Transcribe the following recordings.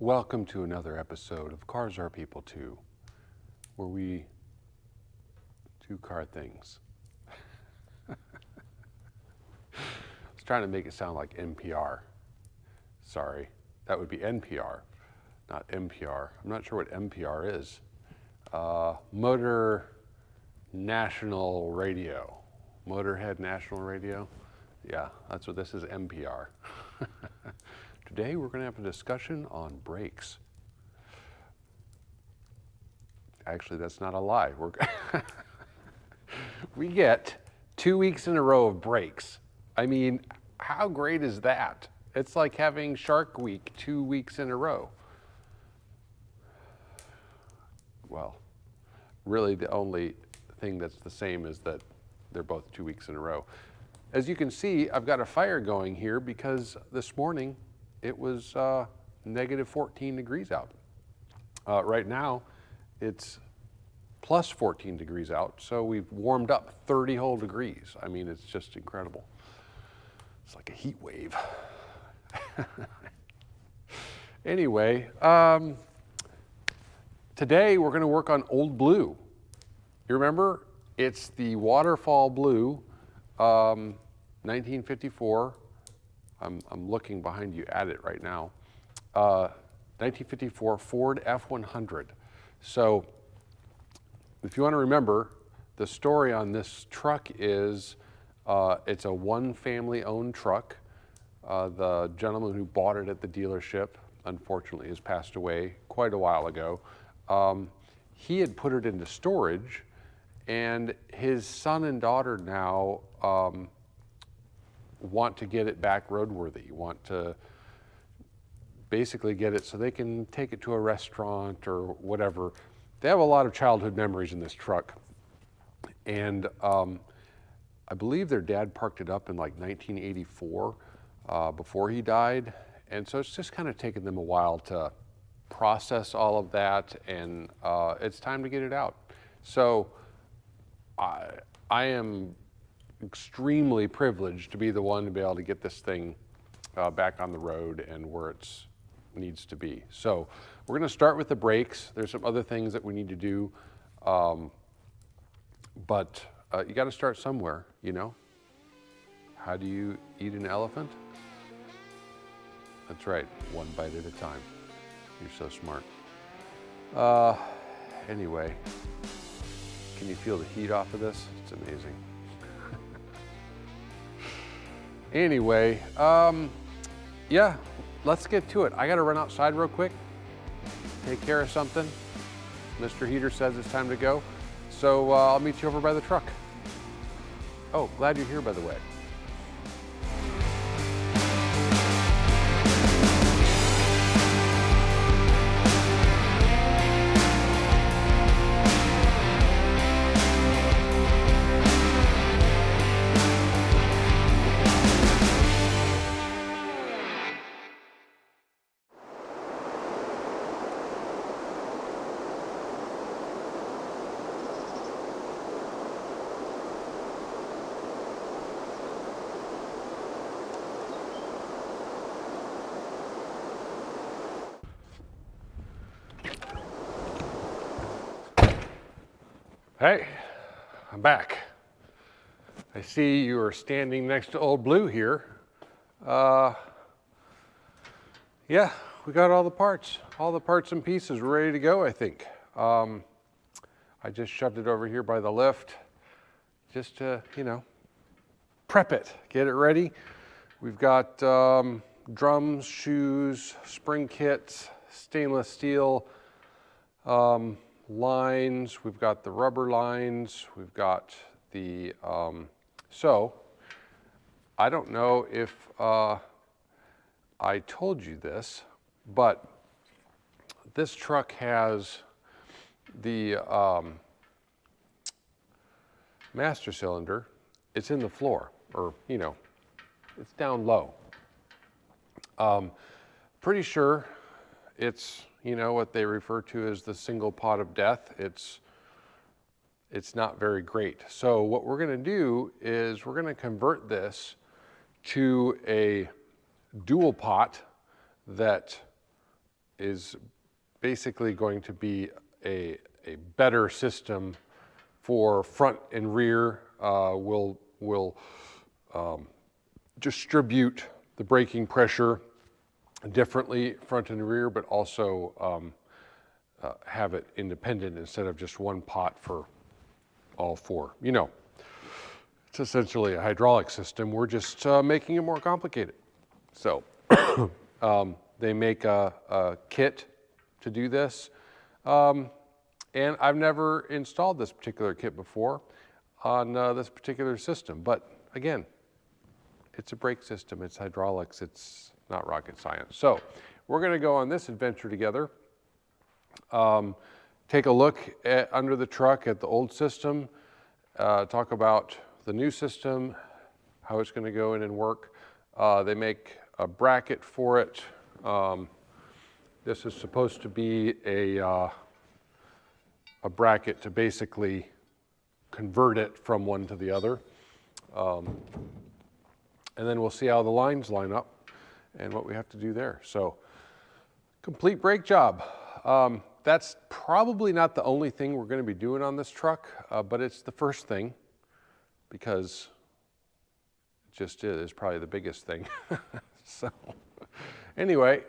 Welcome to another episode of Cars Are People Too, where we do car things. I was trying to make it sound like NPR. Sorry, that would be NPR, not NPR. I'm not sure what NPR is. Motor National Radio. Motorhead National Radio? Yeah, that's what this is, NPR. Today we're going to have a discussion on brakes. Actually, that's not a lie. We get 2 weeks in a row of brakes. I mean, how great is that? It's like having Shark Week 2 weeks in a row. Well, really the only thing that's the same is that they're both 2 weeks in a row. As you can see, I've got a fire going here because this morning it was negative 14 degrees out. Right now, it's plus 14 degrees out, so we've warmed up 30 whole degrees. I mean, it's just incredible. It's like a heat wave. Anyway, today we're going to work on Old Blue. You remember? It's the Waterfall Blue, 1954. I'm looking behind you at it right now. 1954 Ford F100. So if you want to remember, the story on this truck is it's a one family owned truck. The gentleman who bought it at the dealership, unfortunately, has passed away quite a while ago. He had put it into storage, and his son and daughter now want to get it back roadworthy, want to basically get it so they can take it to a restaurant or whatever. They have a lot of childhood memories in this truck. And I believe their dad parked it up in like 1984 before he died. And so it's just kind of taken them a while to process all of that, and it's time to get it out. So I am extremely privileged to be the one to be able to get this thing back on the road and where it needs to be. So we're going to start with the brakes. There's some other things that we need to do, but you got to start somewhere, you know? How do you eat an elephant? That's right, one bite at a time. You're so smart. Anyway, can you feel the heat off of this? It's amazing. Anyway, yeah, let's get to it. I gotta run outside real quick, take care of something. Mr. Heater says it's time to go. So I'll meet you over by the truck. Oh, glad you're here, by the way. Hey, I'm back. I see you are standing next to Old Blue here. Yeah, we got all the parts and pieces ready to go, I think. I just shoved it over here by the lift just to, you know, prep it, get it ready. We've got drums, shoes, spring kits, stainless steel, lines, we've got the rubber lines, we've got the, so I don't know if I told you this, but this truck has the master cylinder. It's in the floor, or, you know, it's down low. Pretty sure it's, you know, what they refer to as the single pot of death. It's not very great. So what we're going to do is we're going to convert this to a dual pot that is basically going to be a better system for front and rear. Will distribute the braking pressure differently front and rear, but also have it independent instead of just one pot for all four. You know, it's essentially a hydraulic system. We're just making it more complicated. So they make a kit to do this. And I've never installed this particular kit before on this particular system. But again, it's a brake system, it's hydraulics, it's not rocket science. So we're going to go on this adventure together. Take a look under the truck at the old system, talk about the new system, how it's going to go in and work. They make a bracket for it. This is supposed to be a bracket to basically convert it from one to the other. And then we'll see how the lines line up and what we have to do there. So, complete brake job. That's probably not the only thing we're going to be doing on this truck, but it's the first thing because it just is probably the biggest thing. So, anyway,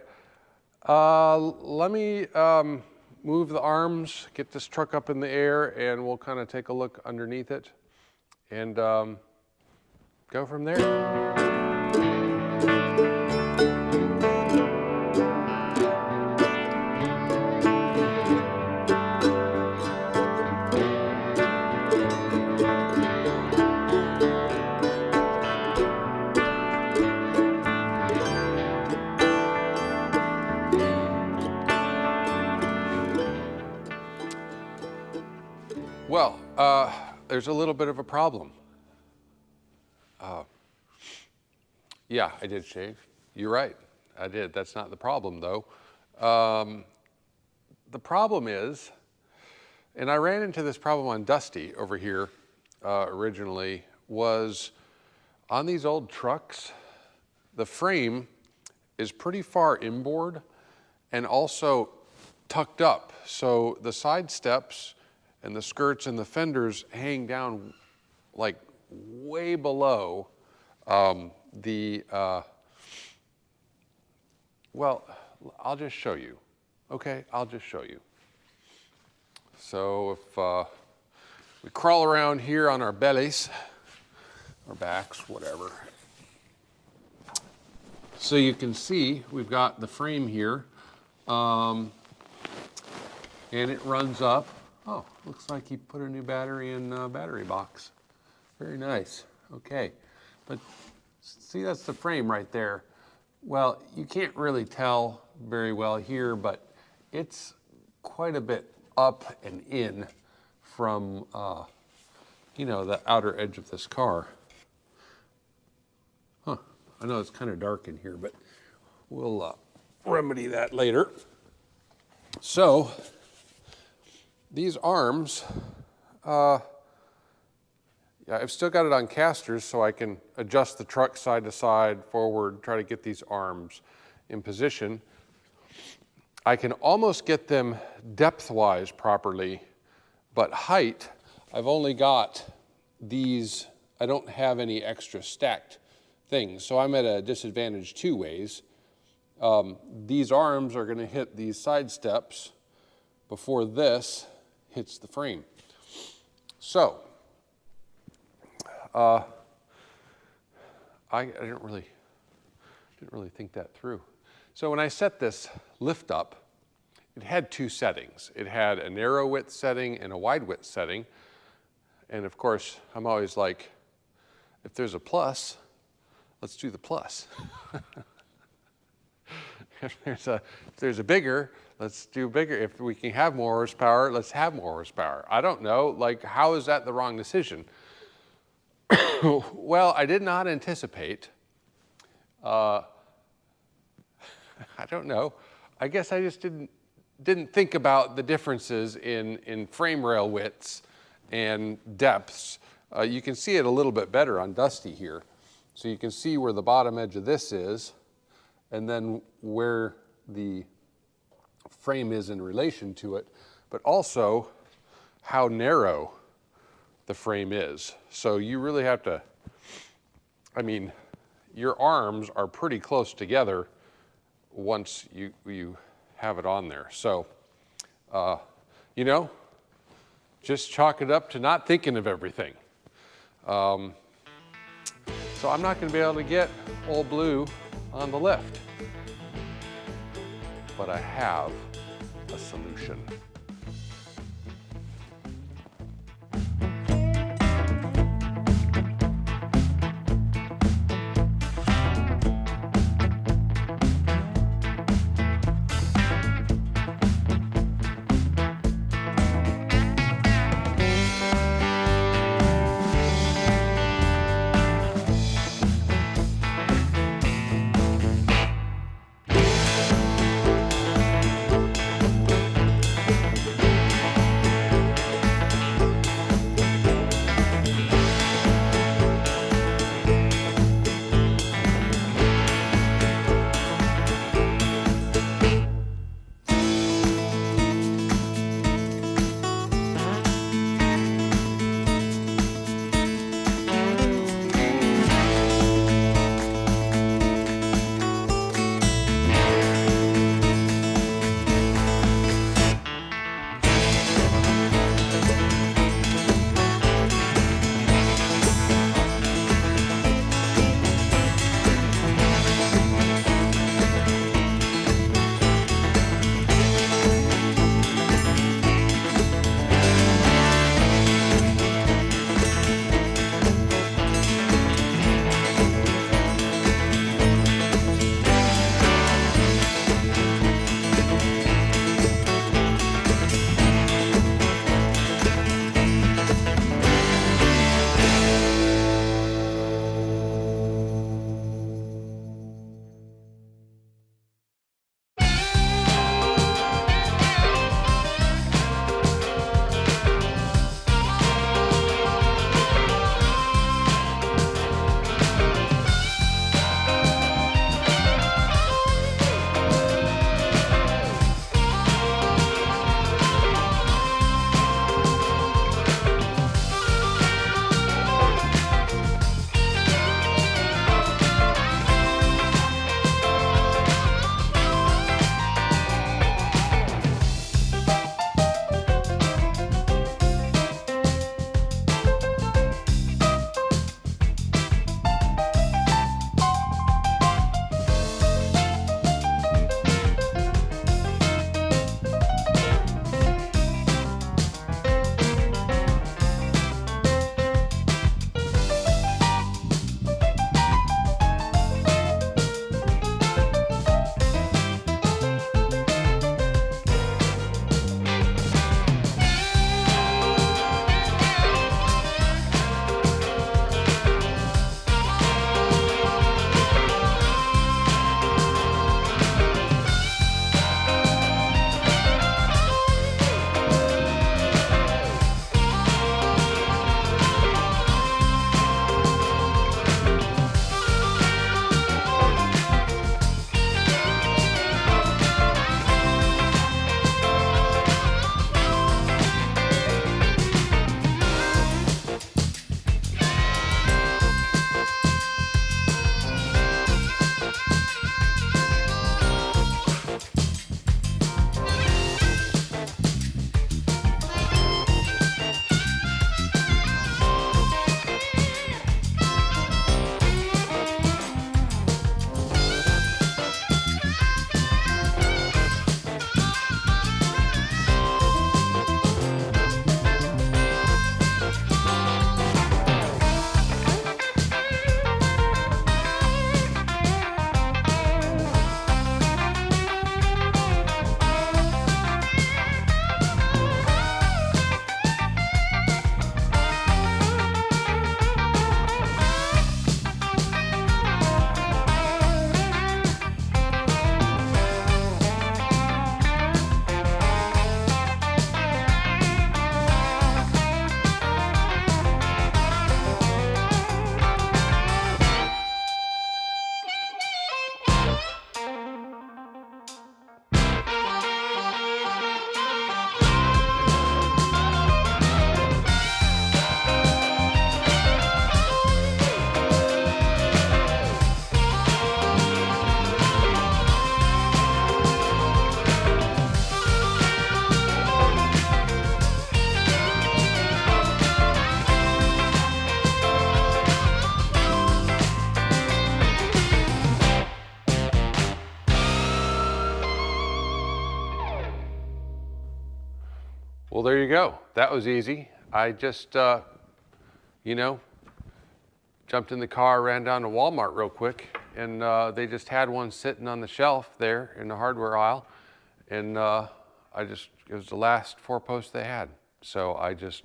let me move the arms, get this truck up in the air, and we'll kind of take a look underneath it and go from there. Well, there's a little bit of a problem. Yeah, I did shave. You're right, I did. That's not the problem, though. The problem is, and I ran into this problem on Dusty over here originally, was on these old trucks, the frame is pretty far inboard and also tucked up. So the side steps and the skirts and the fenders hang down like way below well, I'll just show you. Okay, I'll just show you. So if we crawl around here on our bellies, or backs, whatever. So you can see we've got the frame here, and it runs up. Oh, looks like he put a new battery in the battery box. Very nice. Okay, but see, that's the frame right there. Well, you can't really tell very well here, but it's quite a bit up and in from, you know, the outer edge of this car. Huh, I know it's kind of dark in here, but we'll remedy that later. So, these arms, yeah, I've still got it on casters so I can adjust the truck side to side, forward, try to get these arms in position. I can almost get them depth-wise properly, but height, I've only got these, I don't have any extra stacked things, so I'm at a disadvantage two ways. These arms are going to hit these side steps before this hits the frame. So, I didn't really think that through. So when I set this lift up, it had two settings. It had a narrow width setting and a wide width setting. And of course, I'm always like, if there's a plus, let's do the plus. If there's a bigger, let's do bigger. If we can have more horsepower, let's have more horsepower. I don't know, like, how is that the wrong decision? Well, I did not anticipate, I don't know, I guess I just didn't think about the differences in frame rail widths and depths. You can see it a little bit better on Dusty here. So you can see where the bottom edge of this is, and then where the frame is in relation to it, but also how narrow the frame is. So you really have to, I mean, your arms are pretty close together once you have it on there. So, you know, just chalk it up to not thinking of everything. So I'm not going to be able to get old blue on the lift, but I have a solution. Well, there you go. That was easy. I just, you know, jumped in the car, ran down to Walmart real quick, and they just had one sitting on the shelf there in the hardware aisle. And it was the last 4-post they had. So I just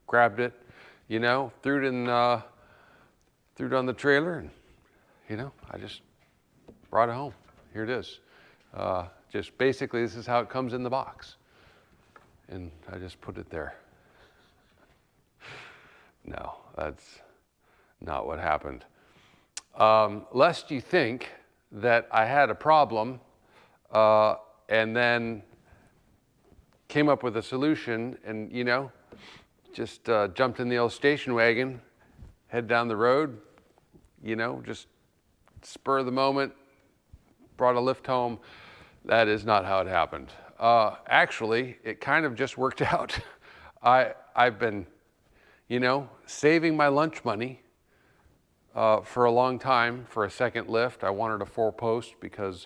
grabbed it, you know, threw it on the trailer, and, you know, I just brought it home. Here it is. Just basically, this is how it comes in the box. And I just put it there. No, that's not what happened. Lest you think that I had a problem and then came up with a solution and, you know, just jumped in the old station wagon, head down the road, you know, just spur of the moment, brought a lift home. That is not how it happened. Actually, it kind of just worked out. I've been, you know, saving my lunch money for a long time for a second lift. I wanted a 4-post because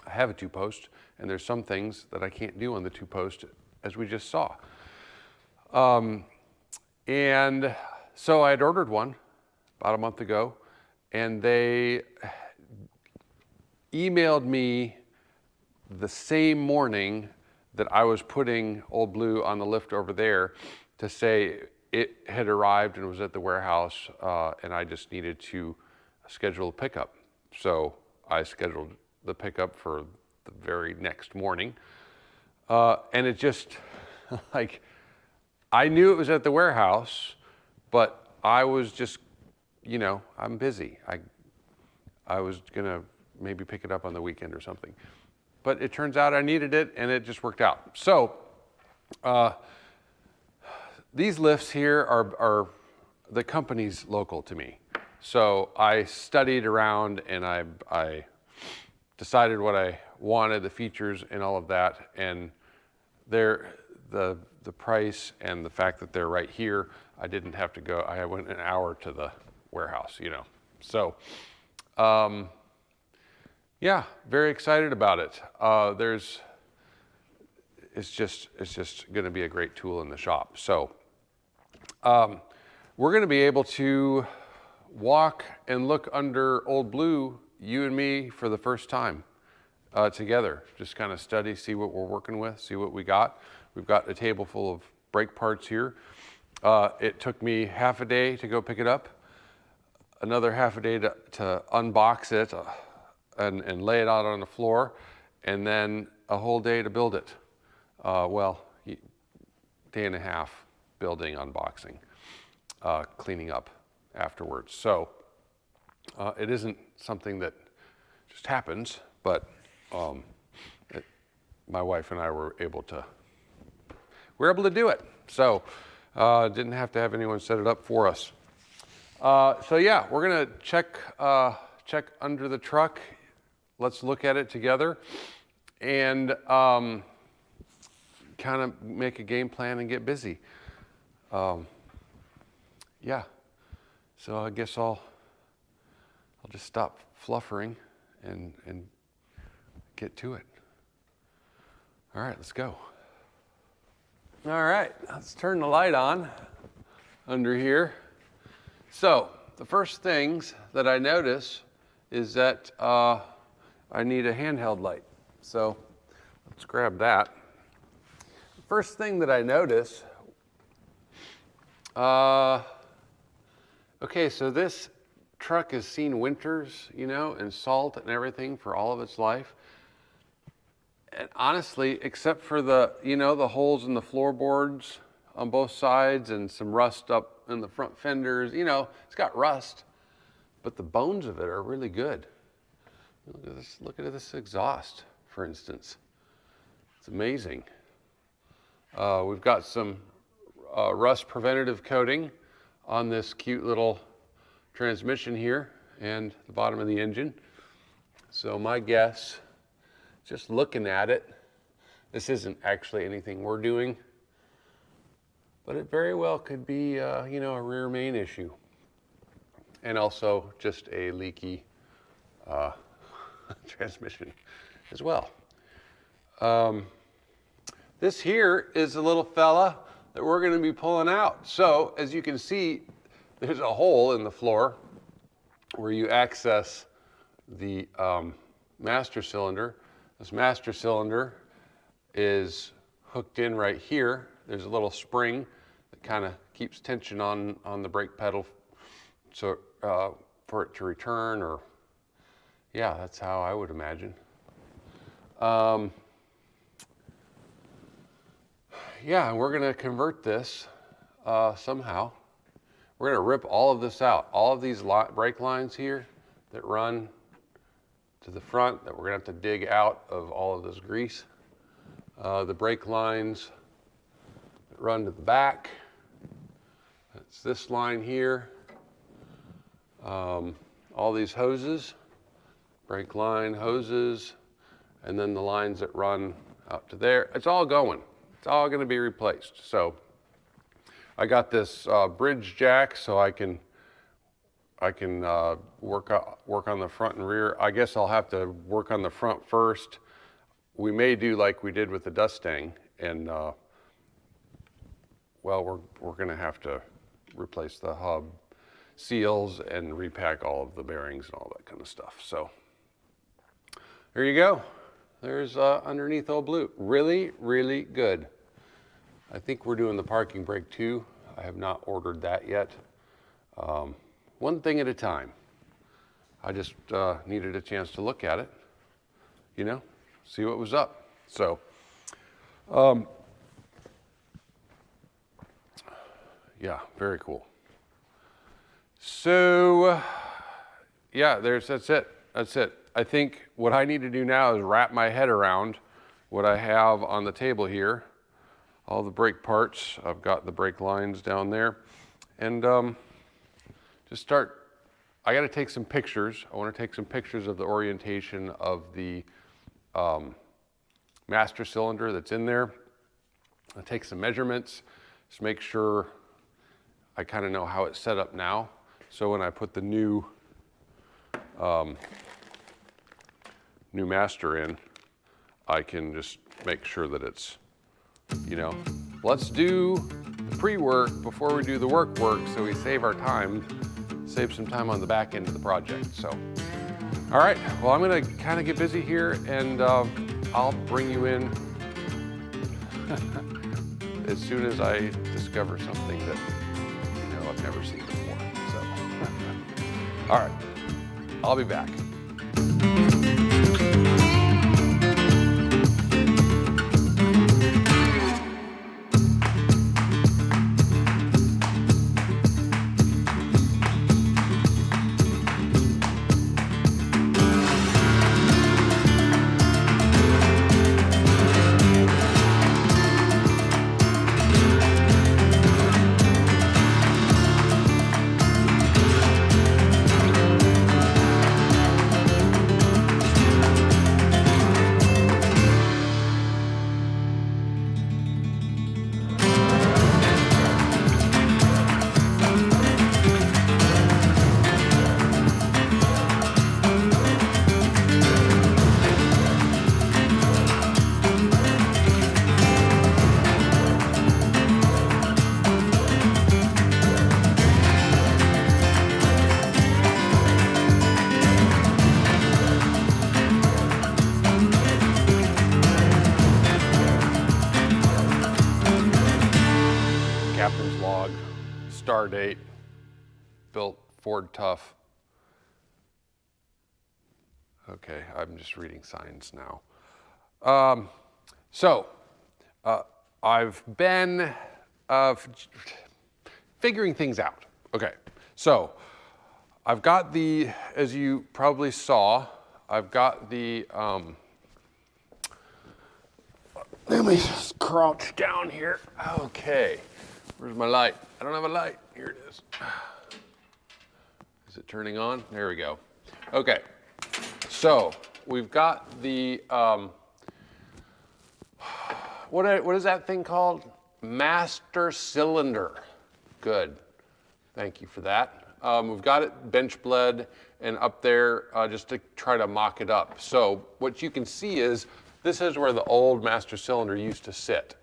I have a 2-post, and there's some things that I can't do on the 2-post, as we just saw. And so I had ordered one about a month ago, and they emailed me the same morning that I was putting Old Blue on the lift over there to say it had arrived and was at the warehouse, and I just needed to schedule a pickup. So I scheduled the pickup for the very next morning. And it just, like, I knew it was at the warehouse, but I was just, you know, I'm busy. I was gonna maybe pick it up on the weekend or something. But it turns out I needed it, and it just worked out. So these lifts here are the company's local to me. So I studied around, and I decided what I wanted, the features and all of that, and the price and the fact that they're right here, I didn't have to go. I went an hour to the warehouse, you know. So yeah, very excited about it. It's just going to be a great tool in the shop. So we're going to be able to walk and look under Old Blue, you and me, for the first time together. Just kind of study, see what we're working with, see what we got. We've got a table full of brake parts here. It took me half a day to go pick it up, another half a day to unbox it and lay it out on the floor, and then a whole day to build it. Well, day and a half building, unboxing, cleaning up afterwards. So it isn't something that just happens, but my wife and I were able to do it. So didn't have to have anyone set it up for us. So yeah, we're gonna check under the truck. Let's look at it together and kind of make a game plan and get busy. Yeah, so I guess I'll just stop fluffering and get to it. All right, let's go. All right, let's turn the light on under here. So the first things that I notice is that I need a handheld light. So let's grab that. The first thing that I notice, okay, so this truck has seen winters, you know, and salt and everything for all of its life. And honestly, except for the, you know, the holes in the floorboards on both sides and some rust up in the front fenders, you know, it's got rust, but the bones of it are really good. Look at this, look at this exhaust, for instance. It's amazing. We've got some rust preventative coating on this cute little transmission here and the bottom of the engine. So my guess, just looking at it, this isn't actually anything we're doing, but it very well could be, you know, a rear main issue, and also just a leaky transmission as well. This here is a little fella that we're going to be pulling out. So as you can see, there's a hole in the floor where you access the master cylinder. This master cylinder is hooked in right here. There's a little spring that kind of keeps tension on the brake pedal, so for it to return, or yeah, that's how I would imagine. Yeah, and we're gonna convert this somehow. We're gonna rip all of this out. All of these brake lines here that run to the front that we're gonna have to dig out of all of this grease. The brake lines that run to the back. That's this line here. All these hoses, brake line hoses, and then the lines that run out to there. It's all going. It's all going to be replaced. So I got this bridge jack, so I can work on the front and rear. I guess I'll have to work on the front first. We may do like we did with the Mustang, and well, we're going to have to replace the hub seals and repack all of the bearings and all that kind of stuff. So there you go. There's underneath old Blue. Really, really good. I think we're doing the parking brake too. I have not ordered that yet. One thing at a time. I just needed a chance to look at it, you know, see what was up. So, yeah, very cool. So, yeah, that's it. That's it. I think what I need to do now is wrap my head around what I have on the table here. All the brake parts. I've got the brake lines down there. And just start. I got to take some pictures. I want to take some pictures of the orientation of the master cylinder that's in there. I'll take some measurements, just make sure I kind of know how it's set up now. So when I put the new master in, I can just make sure that it's, you know, let's do the pre-work before we do the work so we save our time, save some time on the back end of the project. So, all right, well, I'm gonna kind of get busy here, and I'll bring you in as soon as I discover something that, you know, I've never seen before. So, all right, I'll be back. Captain's log, star date, built Ford Tough. Okay, I'm just reading signs now. I've been figuring things out. Okay, so I've got the, as you probably saw, I've got the, let me just crouch down here. Okay. Where's my light? I don't have a light. Here it is. Is it turning on? There we go. Okay. So we've got the, what is that thing called? Master cylinder. Good. Thank you for that. We've got it bench bled and up there just to try to mock it up. So what you can see is This is where the old master cylinder used to sit.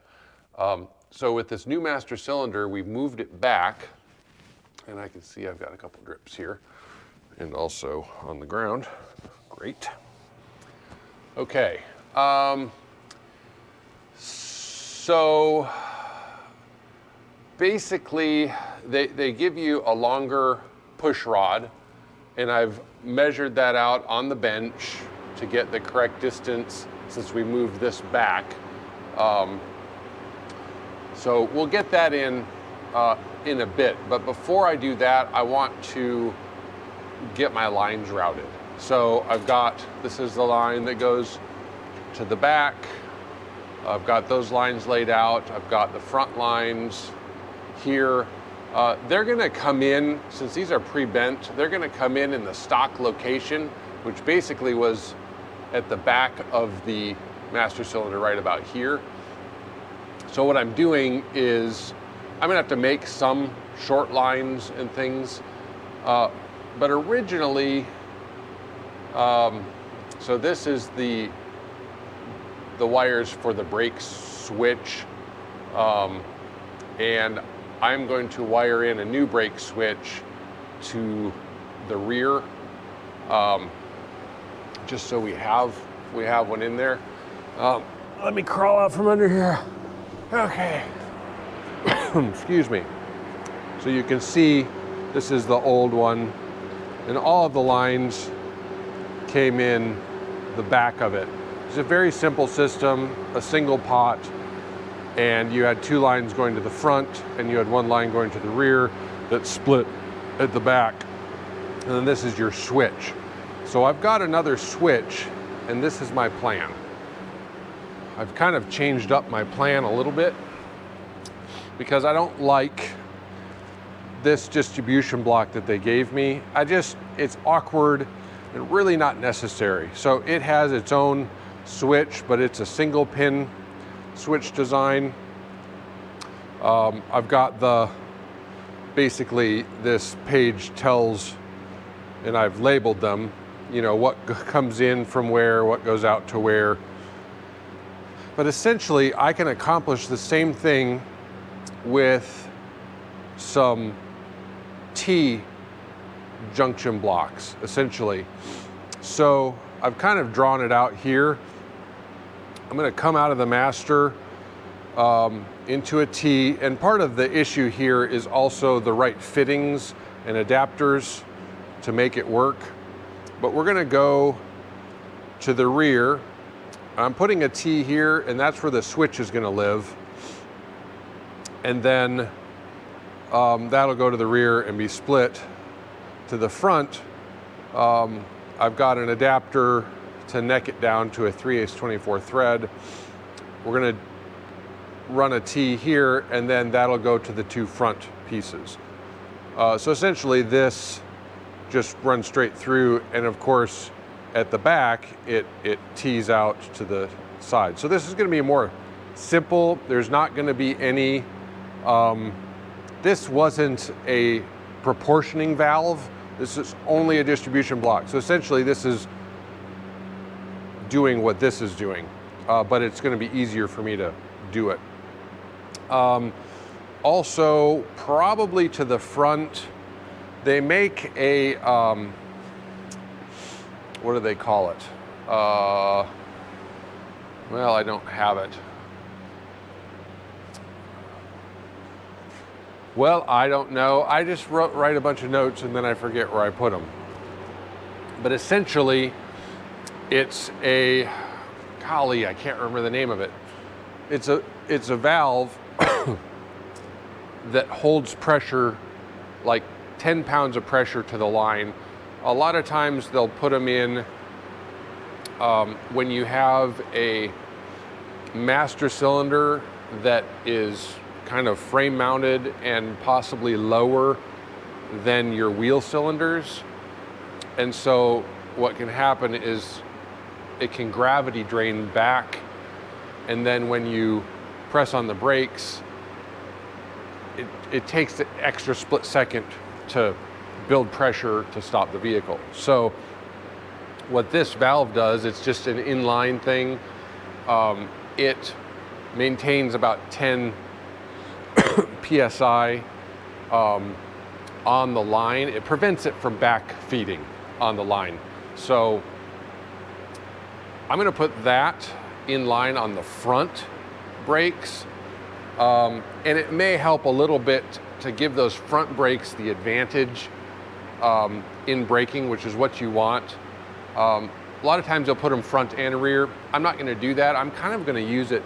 So with this new master cylinder, we've moved it back, and I can see I've got a couple drips here, and also on the ground. Great. Okay. So basically, they give you a longer push rod, and I've measured that out on the bench to get the correct distance since we moved this back. So we'll get that in a bit, but before I do that, I want to get my lines routed. So I've got, this is the line that goes to the back. I've got those lines laid out. I've got the front lines here. They're gonna come in, since these are pre-bent, they're gonna come in the stock location, which basically was at the back of the master cylinder right about here. So what I'm doing is, I'm gonna have to make some short lines and things, but originally, so this is the wires for the brake switch, and I'm going to wire in a new brake switch to the rear, just so we have one in there. Let me crawl out from under here. Okay. Excuse me. So you can see this is the old one, and all of the lines came in the back of it. It's a very simple system, a single pot, and you had two lines going to the front, and you had one line going to the rear that split at the back. And then this is your switch. So I've got another switch, and this is my plan. I've kind of changed up my plan a little bit because I don't like this distribution block that they gave me. It's awkward and really not necessary. So it has its own switch, but it's a single pin switch design. I've got basically this page tells, and I've labeled them, you know, what comes in from where, what goes out to where. But essentially, I can accomplish the same thing with some T junction blocks, essentially. So I've kind of drawn it out here. I'm gonna come out of the master into a T, and part of the issue here is also the right fittings and adapters to make it work. But we're gonna go to the rear. I'm putting a T here, and that's where the switch is gonna live. And then that'll go to the rear and be split. To the front, I've got an adapter to neck it down to a 3/8 24 thread. We're gonna run a T here, and then that'll go to the two front pieces. So essentially this just runs straight through, and of course, at the back, it tees out to the side. So this is gonna be more simple. There's not gonna be any, this wasn't a proportioning valve. This is only a distribution block. So essentially this is doing what this is doing, but it's gonna be easier for me to do it. Also, probably to the front, they make a, what do they call it? Well, I don't have it. Well, I don't know. I just write a bunch of notes and then I forget where I put them. But essentially, it's a, golly, I can't remember the name of it. It's a valve that holds pressure, like 10 pounds of pressure to the line. A lot of times they'll put them in when you have a master cylinder that is kind of frame mounted and possibly lower than your wheel cylinders. And so what can happen is it can gravity drain back, and then when you press on the brakes, it takes an extra split second to build pressure to stop the vehicle. So what this valve does, it's just an inline thing. It maintains about 10 psi on the line. It prevents it from back feeding on the line. So I'm going to put that in line on the front brakes, and it may help a little bit to give those front brakes the advantage in braking, which is what you want. A lot of times they'll put them front and rear. I'm not going to do that. I'm kind of going to use it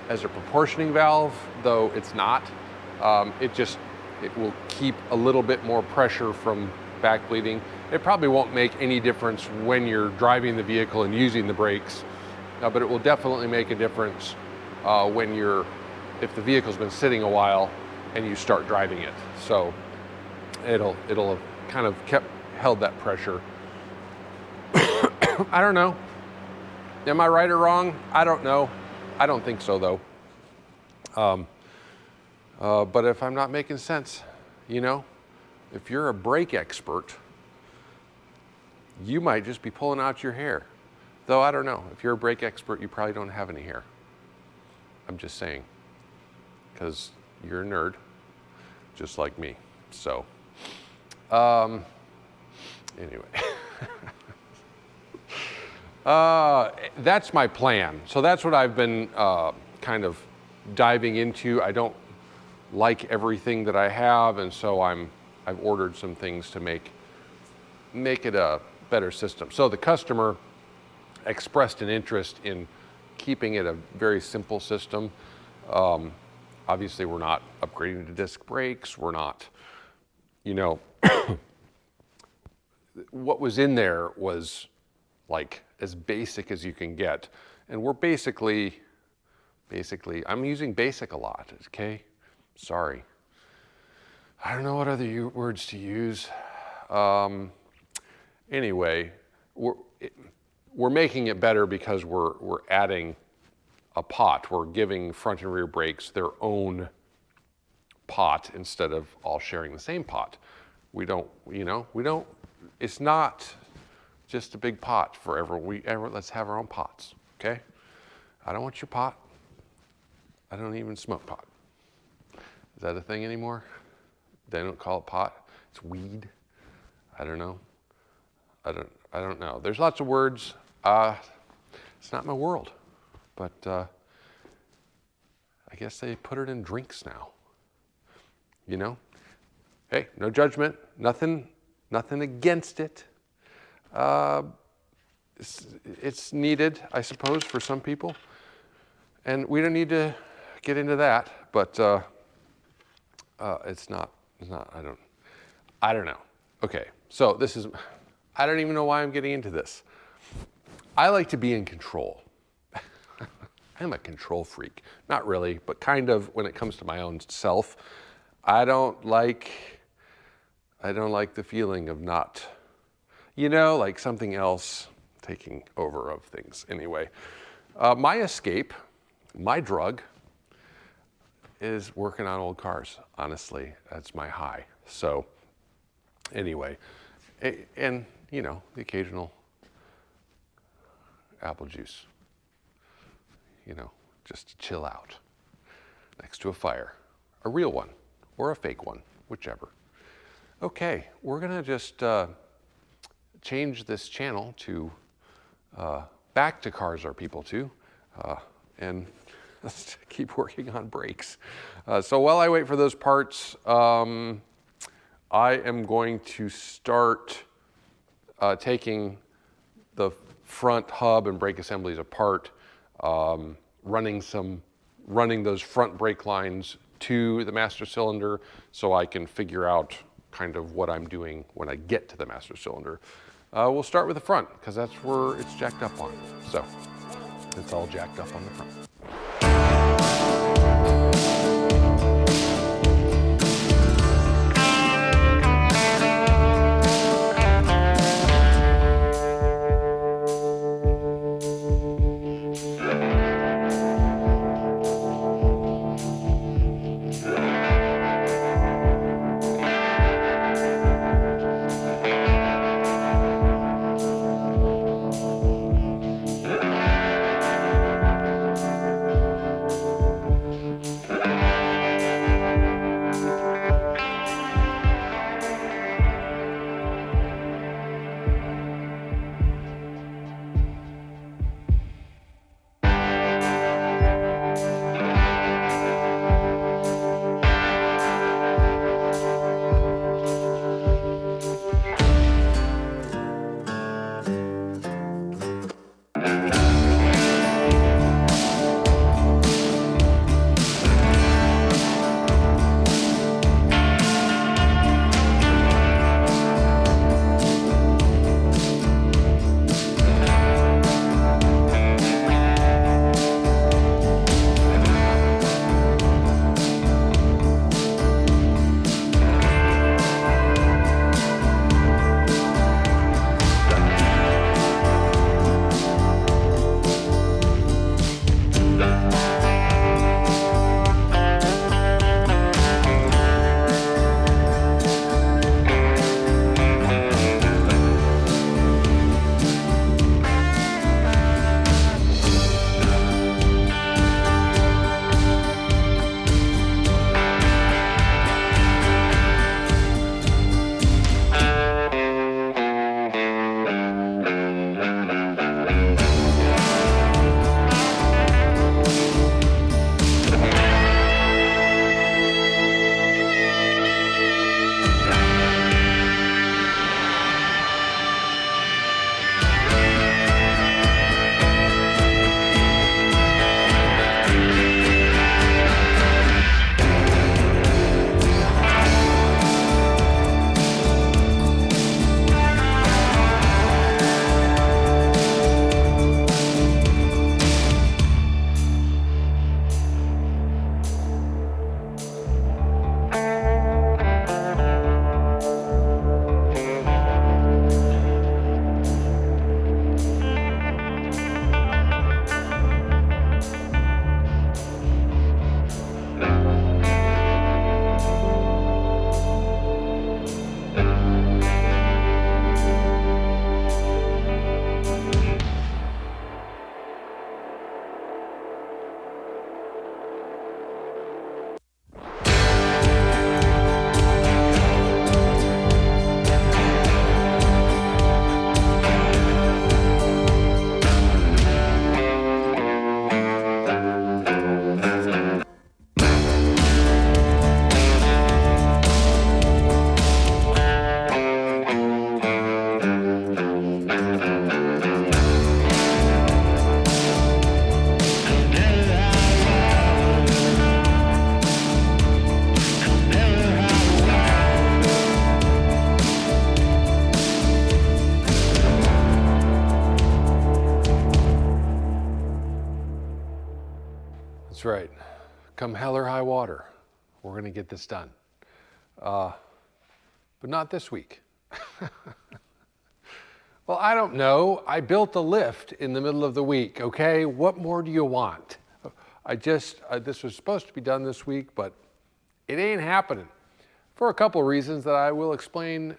as a proportioning valve, though it's not. It will keep a little bit more pressure from back bleeding. It probably won't make any difference when you're driving the vehicle and using the brakes, but it will definitely make a difference if the vehicle's been sitting a while and you start driving it. So it'll have kind of held that pressure. I don't know. Am I right or wrong? I don't know. I don't think so, though. But if I'm not making sense, if you're a brake expert, you might just be pulling out your hair. Though I don't know. If you're a brake expert, you probably don't have any hair. I'm just saying, because you're a nerd, just like me. So, anyway. That's my plan. So that's what I've been kind of diving into. I don't like everything that I have, and so I've ordered some things to make it a better system. So the customer expressed an interest in keeping it a very simple system. Obviously, we're not upgrading to disc brakes. We're not, what was in there was like as basic as you can get. And we're basically, I'm using basic a lot, okay? Sorry. I don't know what other words to use. Anyway, we're making it better because we're adding a pot. We're giving front and rear brakes their own pot instead of all sharing the same pot. It's not just a big pot for everyone. Let's have our own pots, okay? I don't want your pot. I don't even smoke pot. Is that a thing anymore? They don't call it pot. It's weed. I don't know. I don't know. There's lots of words. It's not my world, but I guess they put it in drinks now. Hey, no judgment. Nothing against it. It's needed, I suppose, for some people, and we don't need to get into that. But it's not. I don't know. Okay, so I don't even know why I'm getting into this. I like to be in control. I'm a control freak. Not really, but kind of when it comes to my own self. I don't like the feeling of not, like something else taking over of things. Anyway, my escape, my drug, is working on old cars. Honestly, that's my high. So anyway, and the occasional apple juice, just to chill out next to a fire, a real one or a fake one, whichever. Okay, we're gonna just change this channel to back to Cars Are People Too, and let's keep working on brakes. So while I wait for those parts, I am going to start taking the front hub and brake assemblies apart, running those front brake lines to the master cylinder so I can figure out kind of what I'm doing when I get to the master cylinder. We'll start with the front because that's where it's jacked up on. So it's all jacked up on the front. That's right. Come hell or high water, we're going to get this done. But not this week. Well, I don't know. I built a lift in the middle of the week, okay? What more do you want? This was supposed to be done this week, but it ain't happening for a couple of reasons that I will explain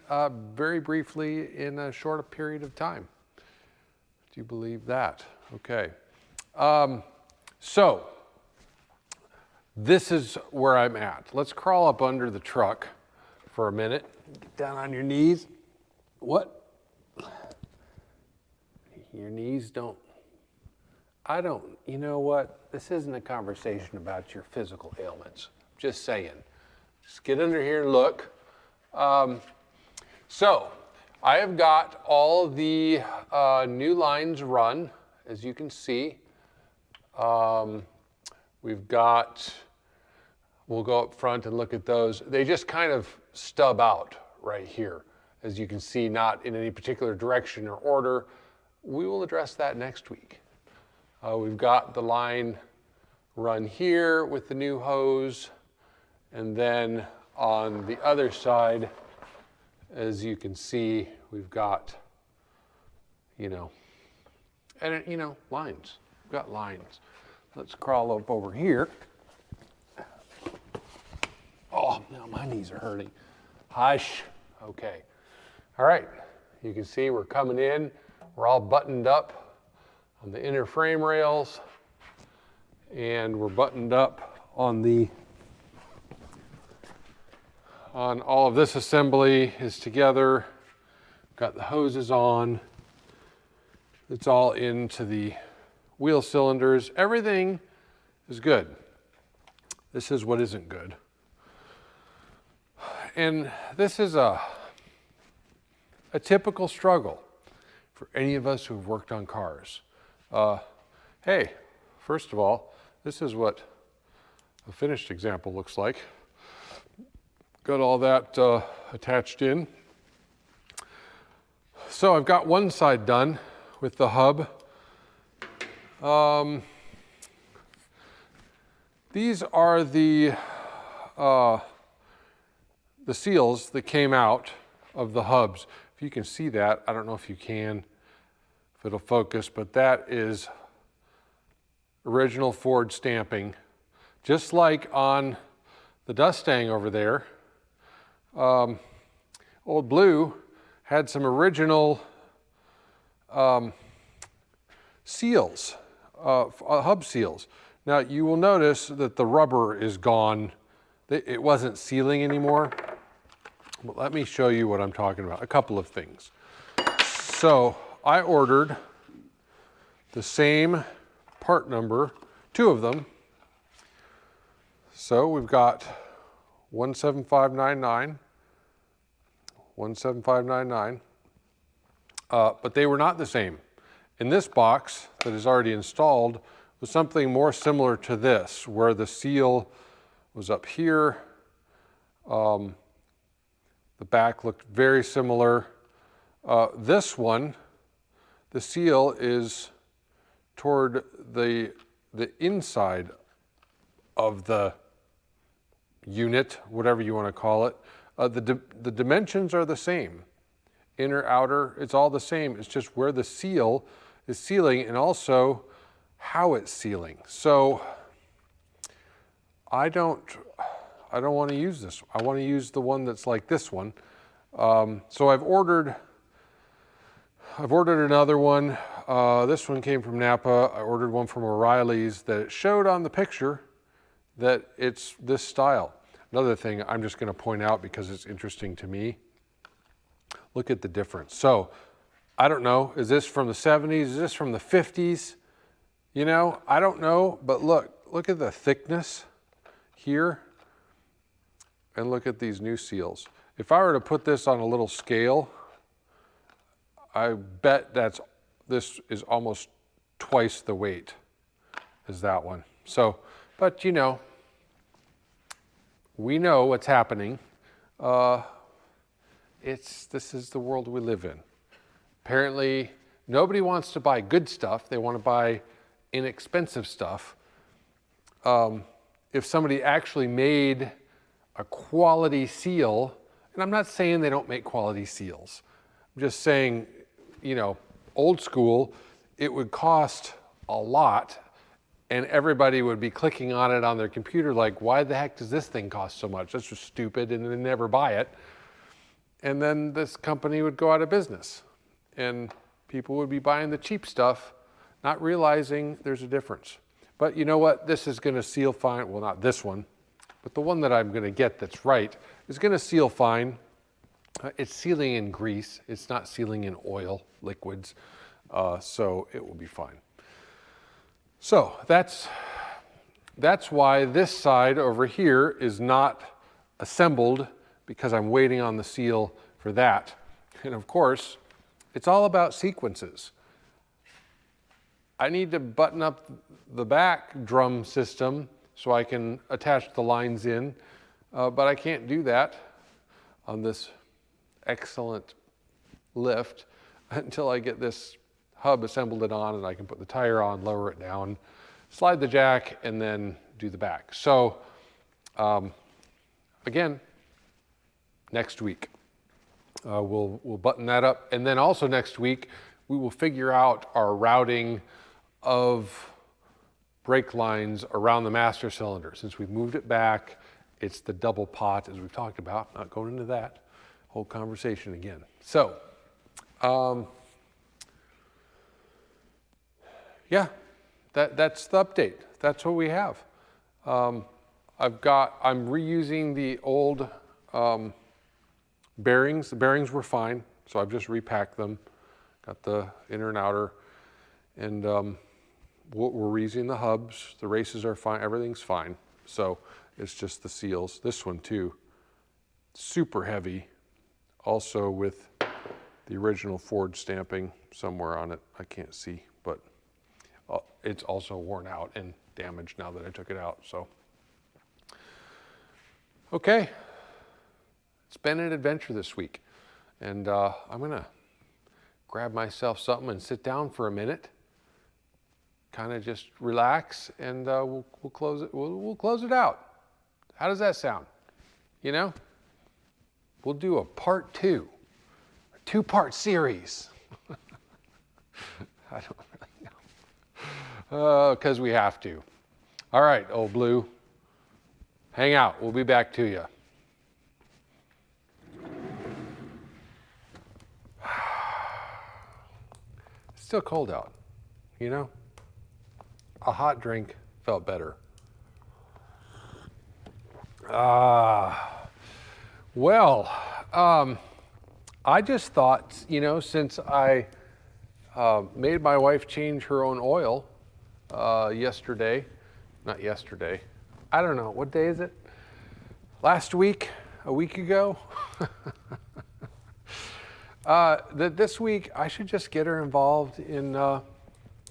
very briefly in a short period of time. Do you believe that? Okay. So, this is where I'm at. Let's crawl up under the truck for a minute. Get down on your knees. What? Your knees don't. You know what? This isn't a conversation about your physical ailments. Just saying. Just get under here and look. So, I have got all the new lines run, as you can see. We'll go up front and look at those. They just kind of stub out right here. As you can see, not in any particular direction or order. We will address that next week. We've got the line run here with the new hose. And then on the other side, as you can see, we've got, lines. We've got lines. Let's crawl up over here. Oh, now my knees are hurting. Hush. Okay. All right. You can see we're coming in. We're all buttoned up on the inner frame rails. And we're buttoned up on all of this assembly is together. Got the hoses on. It's all into the wheel cylinders. Everything is good. This is what isn't good. And this is a typical struggle for any of us who've worked on cars. Hey, first of all, this is what a finished example looks like. Got all that attached in. So I've got one side done with the hub. These are the seals that came out of the hubs. If you can see that, I don't know if you can, if it'll focus, but that is original Ford stamping. Just like on the Mustang over there, Old Blue had some original seals, hub seals. Now you will notice that the rubber is gone. It wasn't sealing anymore. But let me show you what I'm talking about. A couple of things. So I ordered the same part number, 2 of them. So we've got 17599, 17599, but they were not the same. In this box that is already installed was something more similar to this, where the seal was up here. The back looked very similar. This one, the seal is toward the inside of the unit, whatever you want to call it. The dimensions are the same. Inner, outer, it's all the same. It's just where the seal is sealing and also how it's sealing. So I don't want to use this. I want to use the one that's like this one. So I've ordered another one. This one came from Napa. I ordered one from O'Reilly's that it showed on the picture that it's this style. Another thing I'm just going to point out because it's interesting to me. Look at the difference. So I don't know, is this from the 70s? Is this from the 50s? I don't know, but look at the thickness here. And look at these new seals. If I were to put this on a little scale, I bet this is almost twice the weight as that one. So, but you know, we know what's happening. This is the world we live in. Apparently, nobody wants to buy good stuff. They want to buy inexpensive stuff. If somebody actually made a quality seal, and I'm not saying they don't make quality seals. I'm just saying, you know, old school, it would cost a lot and everybody would be clicking on it on their computer like, why the heck does this thing cost so much? That's just stupid, and they never buy it. And then this company would go out of business and people would be buying the cheap stuff, not realizing there's a difference. But you know what? This is gonna seal fine. Well, not this one, but the one that I'm gonna get that's right is gonna seal fine. It's sealing in grease. It's not sealing in oil, liquids. So it will be fine. So that's why this side over here is not assembled, because I'm waiting on the seal for that. And of course, it's all about sequences. I need to button up the back drum system so I can attach the lines in, but I can't do that on this excellent lift until I get this hub assembled it on, and I can put the tire on, lower it down, slide the jack, and then do the back. So again, next week we'll button that up, and then also next week we will figure out our routing of brake lines around the master cylinder. Since we've moved it back, it's the double pot as we've talked about. Not going into that whole conversation again. So yeah, that's the update. That's what we have. I'm reusing the old bearings. The bearings were fine, so I've just repacked them. Got the inner and outer, and we're reusing the hubs. The races are fine. Everything's fine. So it's just the seals. This one too, super heavy. Also with the original Ford stamping somewhere on it. I can't see, but it's also worn out and damaged now that I took it out. So, okay, it's been an adventure this week, and I'm gonna grab myself something and sit down for a minute, kind of just relax, and we'll close it. We'll close it out. How does that sound? You know, we'll do a part 2, a 2-part series. I don't really know. Because we have to. All right, old blue. Hang out. We'll be back to you. It's still cold out, you know? A hot drink felt better. Well, I just thought, you know, since I made my wife change her own oil yesterday, not yesterday, I don't know, what day is it? Last week, a week ago? That this week I should just get her involved in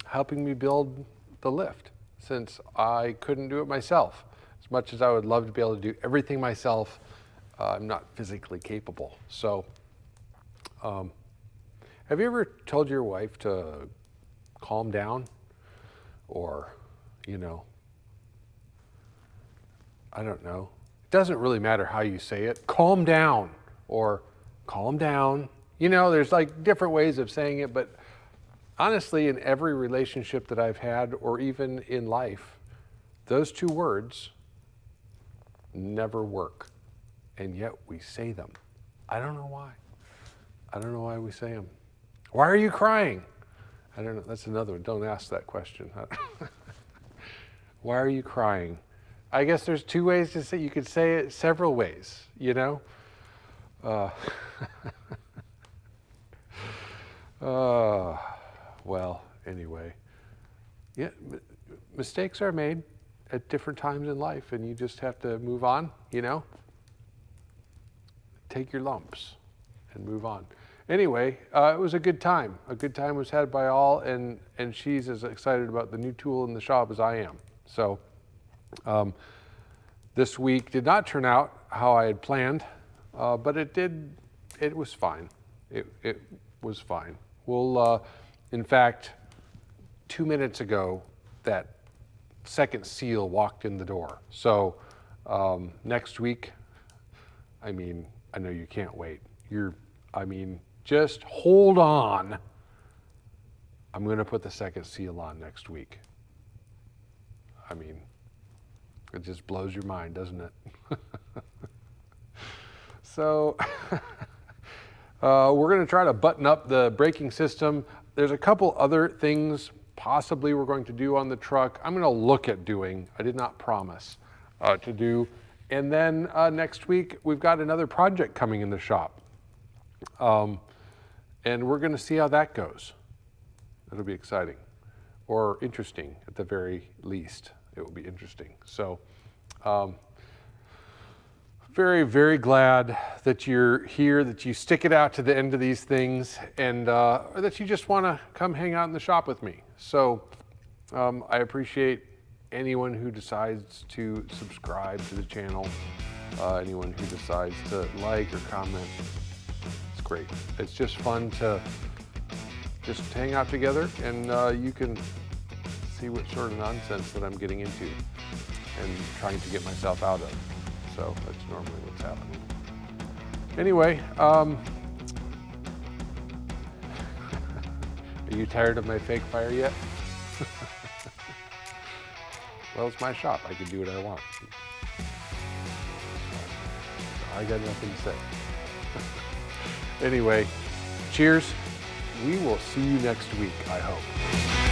helping me build the lift, since I couldn't do it myself. As much as I would love to be able to do everything myself, I'm not physically capable. So, have you ever told your wife to calm down? Or, you know, I don't know. It doesn't really matter how you say it. Calm down, or calm down. You know, there's like different ways of saying it, but honestly, in every relationship that I've had, or even in life, those 2 words never work. And yet we say them. I don't know why. I don't know why we say them. Why are you crying? I don't know. That's another one. Don't ask that question. Why are you crying? I guess there's 2 ways to say. You could say it several ways, you know? Well, anyway. Yeah, mistakes are made at different times in life, and you just have to move on, you know? Take your lumps and move on. Anyway, it was a good time. A good time was had by all, and she's as excited about the new tool in the shop as I am. So this week did not turn out how I had planned, but it did. It was fine. It was fine. We'll, in fact, 2 minutes ago, that second seal walked in the door. So next week, I mean, I know you can't wait. Just hold on. I'm going to put the second seal on next week. I mean, it just blows your mind, doesn't it? So we're going to try to button up the braking system. There's a couple other things possibly we're going to do on the truck. I'm going to look at doing. I did not promise to do. And then next week, we've got another project coming in the shop. And we're going to see how that goes. It'll be exciting, or interesting at the very least. It will be interesting. So very, very glad that you're here, that you stick it out to the end of these things, and or that you just want to come hang out in the shop with me. So I appreciate anyone who decides to subscribe to the channel, anyone who decides to like or comment. It's great. It's just fun to just hang out together, and you can see what sort of nonsense that I'm getting into and trying to get myself out of. So that's normally what's happening. Anyway, are you tired of my fake fire yet? Well, it's my shop. I can do what I want. I got nothing to say. Anyway, cheers. We will see you next week, I hope.